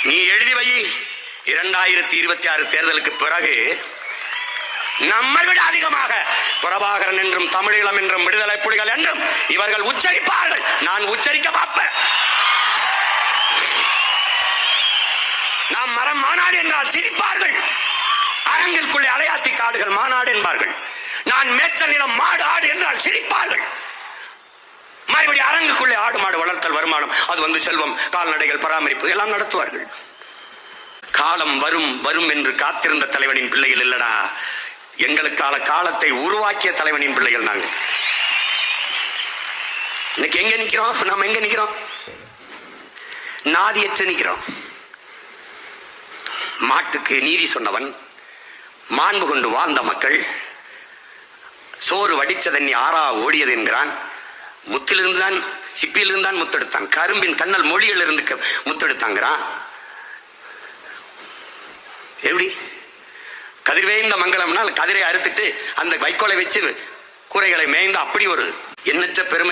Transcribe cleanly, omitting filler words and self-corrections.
நீ எழுதி வை, 2026 தேர்தலுக்கு பிறகு நம்மை விட அதிகமாக பிரபாகரன் என்றும் தமிழீழம் என்றும் விடுதலை புலிகள் என்றும் இவர்கள் உச்சரிப்பார்கள். நான் உச்சரிக்க பார்ப்பேன். நாம் மரம் மாநாடு என்றால் சிரிப்பார்கள். அரங்கிற்குள்ளே அலையாத்தி காடுகள் மாநாடு என்பார்கள். நான் மேச்ச நிலம் மாடு ஆடு என்றால் சிரிப்பார்கள். மறுபடி அரங்குக்குள்ளே ஆடு மாடு வளர்த்தல் வருமானம், அது வந்து செல்வம், கால்நடைகள் பராமரிப்பு எல்லாம் நடத்துவார்கள். காலம் வரும் வரும் என்று காத்திருந்த தலைவனின் பிள்ளைகள் இல்லடா, எங்களுக்கான காலத்தை உருவாக்கிய தலைவனின் பிள்ளைகள் நாங்கள். இன்னைக்கு எங்க நிக்கிறோம்? நாம் எங்க நிக்கிறோம்? நாதியற்று நிக்கிறோம். மாட்டுக்கு நீதி சொன்னவன், மாண்பு கொண்டு வாழ்ந்த மக்கள், சோறு வடிச்ச தண்ணி ஆறா ஓடியது என்கிறான். முத்திலிருந்து தான், சிப்பியிலிருந்து தான் முத்தெடுத்தான். கரும்பின் கண்ணல் மொழியில் இருந்து முத்தெடுத்தாங்கிறான். எப்படி? கதிர்வேய்ந்த மங்கலம்னால் கதிரை அறுத்துட்டு அந்த வைக்கோலை வச்சு கூரைகளை மேய்ந்து அப்படி ஒரு எண்ணற்ற பெருமை